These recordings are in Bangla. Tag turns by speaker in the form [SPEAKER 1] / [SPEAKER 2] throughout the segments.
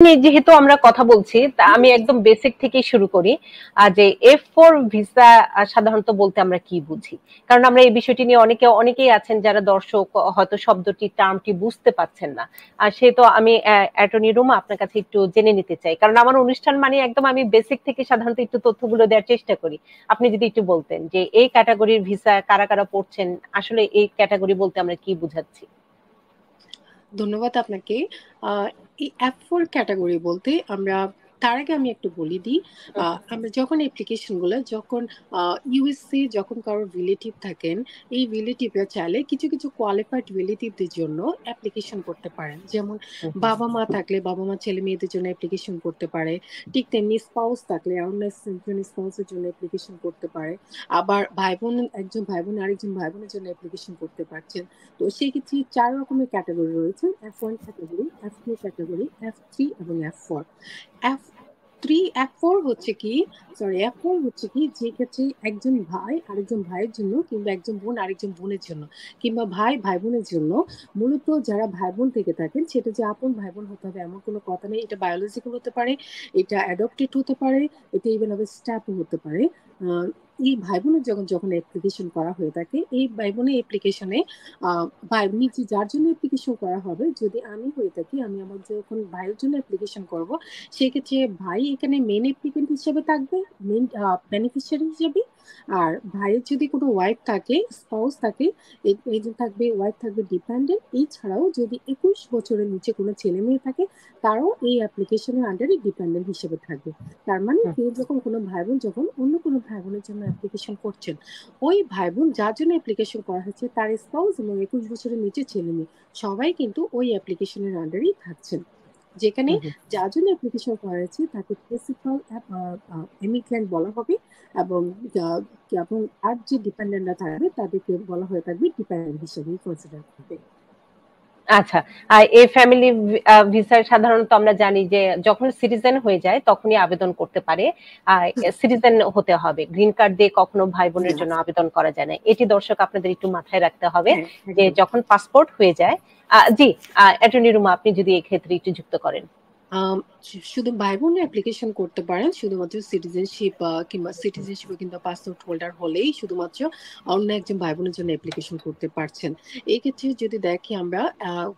[SPEAKER 1] নিয়ে যেহেতু আমরা কথা বলছি, তা আমি একদম বেসিক থেকেই শুরু করি। যে F4 ভিসা সাধারণত বলতে আমরা কি বুঝি? কারণ আমরা এই বিষয়টি নিয়ে অনেকেই আছেন যারা দর্শক হয়তো শব্দটি টার্মটি বুঝতে পারছেন না। সেহেতু আমি অ্যাটর্নি রুমা আপনার কাছে একটু জেনে নিতে চাই। কারণ আমার অনুষ্ঠান মানে একদম আমি বেসিক থেকে সাধারণত একটু তথ্যগুলো দেওয়ার চেষ্টা করি। আপনি যদি একটু বলতেন যে এই ক্যাটেগরির ভিসা কারা পড়ছেন, আসলে এই ক্যাটেগরি বলতে আমরা কি বুঝাচ্ছি?
[SPEAKER 2] ধন্যবাদ আপনাকে। আ এই F4 ক্যাটেগরি বলতে আমরা তার আগে আমি একটু বলে দিই।
[SPEAKER 1] হুম,
[SPEAKER 2] আমরা যখন অ্যাপ্লিকেশন গুলা যখন আ ইউএসএ যখন কারো রিলেটিভ থাকেন, এই রিলেটিভরা চাইলে কিছু কোয়ালিফাইড রিলেটিভদের জন্য অ্যাপ্লিকেশন করতে পারেন। যেমন
[SPEAKER 1] হুম, হুম।
[SPEAKER 2] বাবা-মা থাকলে বাবা-মা ছেলে-মেয়েদের জন্য অ্যাপ্লিকেশন করতে পারে। ঠিক তেমনি স্পাউস থাকলে অন্য একজন স্পাউসের জন্য অ্যাপ্লিকেশন করতে পারে। আবার ভাই-বোন একজন ভাই-বোন আরেকজন ভাই-বোনের জন্য অ্যাপ্লিকেশন করতে পারছেন। তো সেক্ষেত্রে ৪ রকমের ক্যাটেগরি রয়েছে। F1 category, F2 category, F3 এবং F4। F3, F4 হচ্ছে কি F4 হচ্ছে কি যে ক্ষেত্রে একজন ভাই আরেকজন ভাইয়ের জন্য কিংবা একজন বোন আরেকজন বোনের জন্য কিংবা ভাই ভাই-বোনের জন্য মূলত যারা ভাই-বোন থেকে থাকেন সেটা যে আপন ভাই-বোন হতে হবে এমন কোনো কথা নেই। এটা বায়োলজিক্যাল হতে পারে, এটা অ্যাডপ্টেড হতে পারে, এটা ইভেন আবার স্ট্যাপও হতে পারে। আ এই ভাই-বোনের যখন অ্যাপ্লিকেশন করা হয়ে থাকে, এই ভাই-বোনের অ্যাপ্লিকেশনে আ ভাই নিজে যার জন্য অ্যাপ্লিকেশন করা হবে, যদি আমি হয়ে থাকি, আমি আমার যখন ভাইয়ের জন্য অ্যাপ্লিকেশন করব, সেক্ষেত্রে ভাই এখানে মেইন অ্যাপ্লিক্যান্ট হিসেবে থাকবে, মেইন বেনিফিশিয়ারি হিসেবে। আর ভাইয়ের যদি কোনো ওয়াইফ থাকে, স্পাউস থাকে, এজন থাকবে, ওয়াইফ থাকবে ডিপেন্ডেন্ট। এছাড়াও যদি ২১ বছরের নিচে কোনো ছেলে-মেয়ে থাকে, তারাও এই অ্যাপ্লিকেশনের আন্ডারে ডিপেন্ডেন্ট হিসেবে থাকবে। তার মানে
[SPEAKER 1] হুম।
[SPEAKER 2] কেউ যখন কোনো ভাই-বোন যখন অন্য কোনো ভাই-বোনের জন্য অ্যাপ্লিকেশন করছেন, ওই ভাই-বোন যার জন্য অ্যাপ্লিকেশন করা হয়েছে তার স্পাউস এবং ২১ বছরের নিচে ছেলে-মেয়ে সবাই কিন্তু ওই অ্যাপ্লিকেশনের আন্ডারেই থাকছেন। যেখানে
[SPEAKER 1] হুম, হুম।
[SPEAKER 2] যার জন্য অ্যাপ্লিকেশন করা হয়েছে তাকে প্রিন্সিপাল ইমিগ্রেন্ট বলা হবে এবং যা এবং আর যে ডিপেন্ডেন্টরা থাকবে তাদেরকে বলা হয়ে থাকবে ডিপেন্ডেন্ট হিসেবেই কনসিডার করবে।
[SPEAKER 1] আচ্ছা। এই ফ্যামিলি ভিসার সাধারণত আমরা জানি যে যখন সিটিজেন হয়ে যায় তখনই আবেদন করতে পারে। আ
[SPEAKER 2] হুম,
[SPEAKER 1] সিটিজেন হতে হবে। গ্রিন কার্ড দিয়ে কখনো ভাই-বোনের
[SPEAKER 2] না,
[SPEAKER 1] জন্য আবেদন করা যায় না। এটি দর্শক আপনাদের একটু মাথায় রাখতে হবে
[SPEAKER 2] হ্যাঁ,
[SPEAKER 1] যে
[SPEAKER 2] একদম।
[SPEAKER 1] যখন পাসপোর্ট হয়ে যায় জি, অ্যাটর্নি রুমা আপনি যদি এক্ষেত্রে একটু যুক্ত করেন।
[SPEAKER 2] আম শুধু ভাই-বোনরা অ্যাপ্লিকেশন করতে পারেন। শুধুমাত্র সিটিজেনশিপ কিংবা সিটিজেনশিপ কিংবা পাসপোর্ট হোল্ডার হলেই শুধুমাত্র অন্য একজন ভাই-বোনের জন্য অ্যাপ্লিকেশন করতে পারছেন। এক্ষেত্রে যদি দেখি আমরা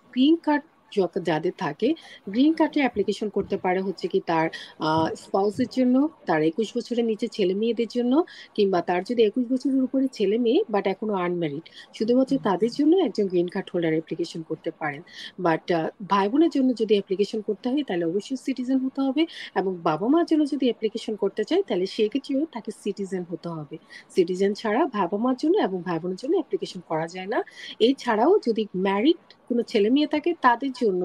[SPEAKER 2] গ্রিন কার্ড যাদের থাকে, গ্রিন কার্ডের অ্যাপ্লিকেশন করতে পারে হচ্ছে কি তার আ স্পাউস এর জন্য, তার ২১ বছরের নিচে ছেলে-মেয়েদের জন্য কিংবা তার যদি ২১ বছরের উপরে ছেলে-মেয়ে বাট এখনো আনম্যারিড, শুধুমাত্র তাদের জন্য একজন গ্রিন কার্ড হোল্ডার অ্যাপ্লিকেশন করতে পারেন। বাট ভাই-বোনের জন্য যদি অ্যাপ্লিকেশন করতে হয় তাহলে অবশ্যই সিটিজেন হতে হবে এবং বাবা-মার জন্য যদি অ্যাপ্লিকেশন করতে চায় তাহলে সেক্ষেত্রেও তাকে সিটিজেন হতে হবে। সিটিজেন ছাড়া বাবা-মার জন্য এবং ভাই-বোনের জন্য অ্যাপ্লিকেশন করা যায় না। এছাড়াও যদি ম্যারিড কোনো ছেলে-মেয়ে থাকে তাদের জন্য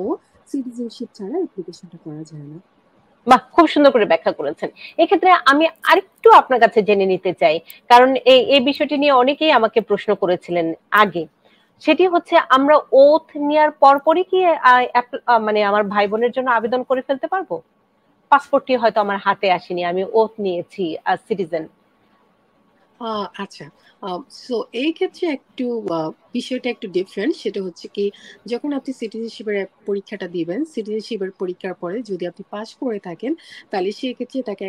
[SPEAKER 2] সিটিজেনশিপ ছাড়া অ্যাপ্লিকেশনটা করা যায় না।
[SPEAKER 1] বাহ! খুব সুন্দর করে ব্যাখ্যা করেছেন। এক্ষেত্রে আমি আরেকটু আপনার কাছে জেনে নিতে চাই। কারণ এই বিষয়টি নিয়ে অনেকেই আমাকে প্রশ্ন করেছিলেন আগে। সেটি হচ্ছে আমরা ওথ নেয়ার পরপরই কি আ অ্যাপ আ মানে আমার ভাই-বোনের জন্য আবেদন করে ফেলতে পারবো? পাসপোর্টটি হয়তো আমার হাতে আসেনি। আমি ওথ নিয়েছি সিটিজেন।
[SPEAKER 2] আ আচ্ছা। আ সো এই ক্ষেত্রে একটু আ বিষয়টা একটু ডিফারেন্ট। সেটা হচ্ছে কি যখন আপনি সিটিজেনশিপ এর পরীক্ষাটা দিবেন, সিটিজেনশিপ এর পরীক্ষার পরে যদি আপনি পাস করে থাকেন, তাহলে সেক্ষেত্রে তাকে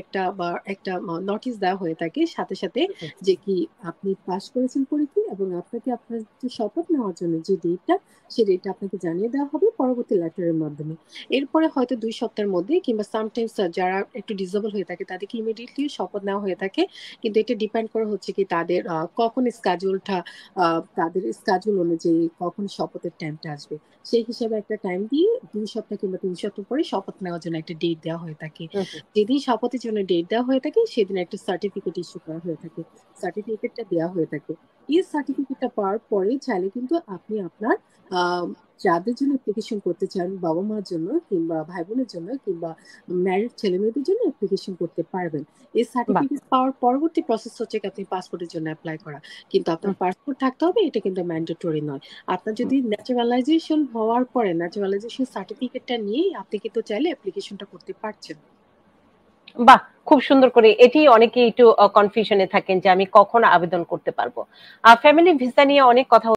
[SPEAKER 2] একটা নোটিস দেওয়া হয়ে থাকে সাথে
[SPEAKER 1] হু, হু।
[SPEAKER 2] যে কি আপনি পাস করেছেন পরীক্ষায় এবং আপনাকে আপনার যে শপথ নেওয়ার জন্য যে ডেটটা, সে ডেটটা আপনাকে জানিয়ে দেওয়া হবে পরবর্তী লেটারের মাধ্যমে। এরপরে হয়তো ২ সপ্তাহের মধ্যে কিংবা সামটাইমস যারা একটু ডিসেবল হয়ে থাকে তাদেরকে ইমিডিয়েটলি শপথ নেওয়া হয়ে থাকে। কিন্তু এটা ডিপেন্ড করে হচ্ছে কি তাদের কখন স্কেডিউলটা আ তাদের স্কেডিউল অনুযায়ী কখন শপথের টাইমটা আসবে। সেই হিসেবে একটা টাইম দিয়ে ২ সপ্তাহ কিংবা ৩ সপ্তাহ পরে শপথ নেওয়ার জন্য একটা ডেট দেওয়া হয়ে থাকে।
[SPEAKER 1] হু, হু।
[SPEAKER 2] যেদিন শপথের জন্য ডেট দেওয়া হয়ে থাকে সেদিন একটা সার্টিফিকেট ইস্যু করা হয়ে থাকে। সার্টিফিকেটটা দেওয়া হয়ে থাকে। এই সার্টিফিকেটটা পাওয়ার পরে চাইলে কিন্তু আপনি আপনার আ যাদের জন্য অ্যাপ্লিকেশন করতে চান, বাবা-মার জন্য কিংবা ভাই-বোনের জন্য কিংবা ম্যারিড ছেলে-মেয়েদের জন্য অ্যাপ্লিকেশন করতে পারবেন। এই
[SPEAKER 1] বাহ!
[SPEAKER 2] সার্টিফিকেট পাওয়ার পরবর্তী প্রসেস হচ্ছে কি আপনি পাসপোর্টের জন্য এপ্লাই করা। কিন্তু আপনার
[SPEAKER 1] হুম,
[SPEAKER 2] পাসপোর্ট থাকতে হবে এটা কিন্তু ম্যান্ডেটরি নয়। আপনার
[SPEAKER 1] হুম।
[SPEAKER 2] যদি ন্যাচারালাইজেশন হওয়ার পরে ন্যাচারালাইজেশন সার্টিফিকেটটা নিয়েই আপনি কিন্তু চাইলে অ্যাপ্লিকেশনটা করতে পারছেন।
[SPEAKER 1] বাহ! খুব সুন্দর করে এটি অনেকেই একটু কনফিউশন এ থাকেন যে আমি কখন আবেদন করতে পারবো। ফ্যামিলি ভিসা নিয়ে অনেক কথা